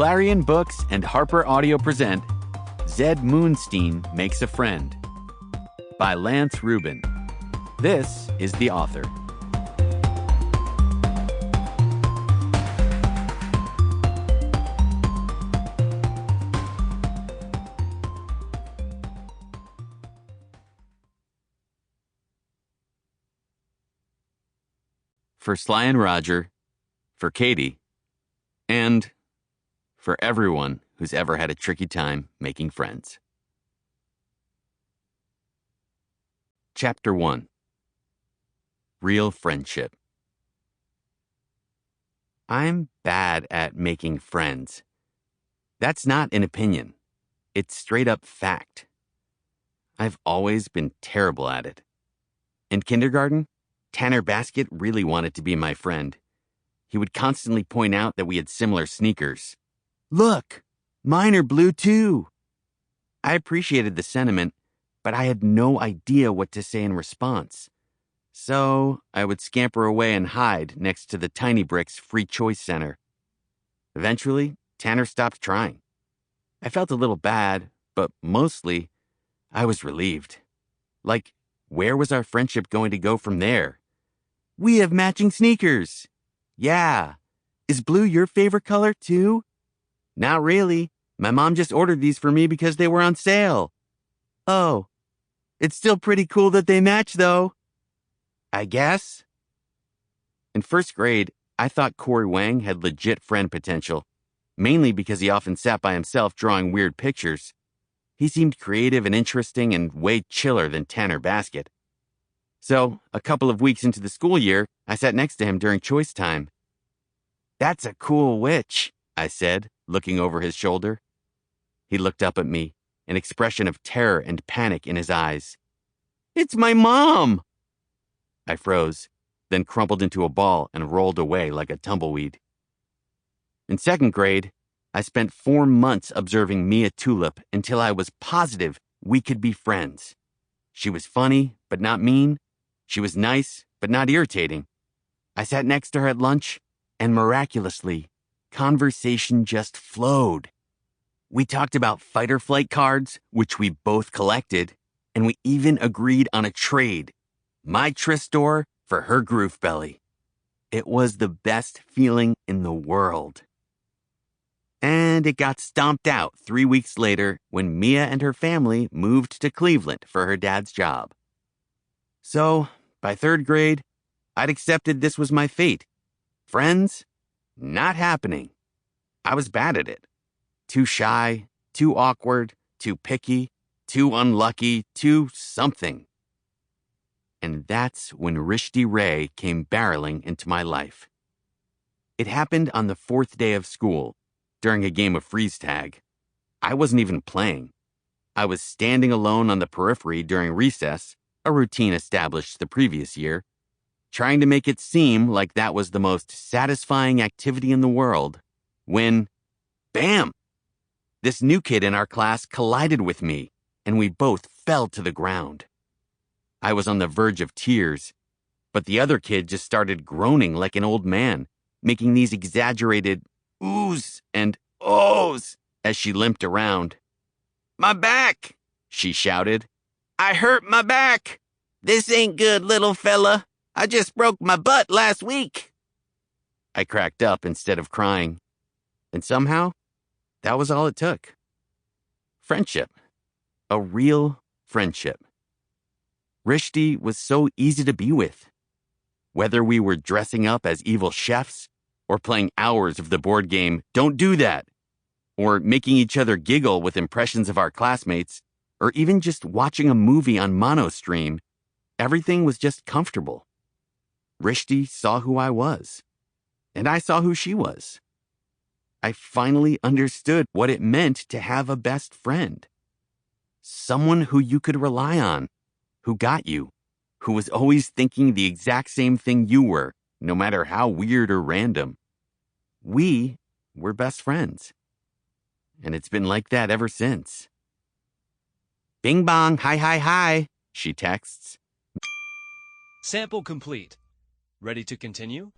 Clarion Books and Harper Audio present Zed Moonstein Makes a Friend by Lance Rubin. This is the author. For Sly and Roger, for Katie, and for everyone who's ever had a tricky time making friends. Chapter 1. Real Friendship. I'm bad at making friends. That's not an opinion. It's straight up fact. I've always been terrible at it. In kindergarten, Tanner Basket really wanted to be my friend. He would constantly point out that we had similar sneakers. Look, mine are blue too. I appreciated the sentiment, but I had no idea what to say in response. So I would scamper away and hide next to the Tiny Bricks Free Choice Center. Eventually, Tanner stopped trying. I felt a little bad, but mostly, I was relieved. Like, where was our friendship going to go from there? We have matching sneakers. Yeah. Is blue your favorite color too? Not really. My mom just ordered these for me because they were on sale. Oh. It's still pretty cool that they match though. I guess. In first grade, I thought Corey Wang had legit friend potential, mainly because he often sat by himself drawing weird pictures. He seemed creative and interesting and way chiller than Tanner Basket. So, a couple of weeks into the school year, I sat next to him during choice time. That's a cool witch, I said, looking over his shoulder. He looked up at me, an expression of terror and panic in his eyes. It's my mom! I froze, then crumpled into a ball and rolled away like a tumbleweed. In second grade, I spent 4 months observing Mia Tulip until I was positive we could be friends. She was funny, but not mean. She was nice, but not irritating. I sat next to her at lunch, and miraculously, conversation just flowed. We talked about fight or flight cards, which we both collected, and we even agreed on a trade. My Tristor for her Groove Belly. It was the best feeling in the world. And it got stomped out 3 weeks later when Mia and her family moved to Cleveland for her dad's job. So, by third grade, I'd accepted this was my fate. Friends? Not happening. I was bad at it. Too shy, too awkward, too picky, too unlucky, too something. And that's when Rishti Ray came barreling into my life. It happened on the 4th day of school, during a game of freeze tag. I wasn't even playing. I was standing alone on the periphery during recess, a routine established the previous year, trying to make it seem like that was the most satisfying activity in the world, when, bam! This new kid in our class collided with me, and we both fell to the ground. I was on the verge of tears, but the other kid just started groaning like an old man, making these exaggerated oohs and ohs as she limped around. My back, she shouted. I hurt my back. This ain't good, little fella. I just broke my butt last week. I cracked up instead of crying. And somehow, that was all it took. Friendship. A real friendship. Rishti was so easy to be with. Whether we were dressing up as evil chefs, or playing hours of the board game Don't Do That, or making each other giggle with impressions of our classmates, or even just watching a movie on MonoStream, everything was just comfortable. Rishti saw who I was, and I saw who she was. I finally understood what it meant to have a best friend. Someone who you could rely on, who got you, who was always thinking the exact same thing you were, no matter how weird or random. We were best friends. And it's been like that ever since. Bing bong, hi, hi, hi, she texts. Sample complete. Ready to continue?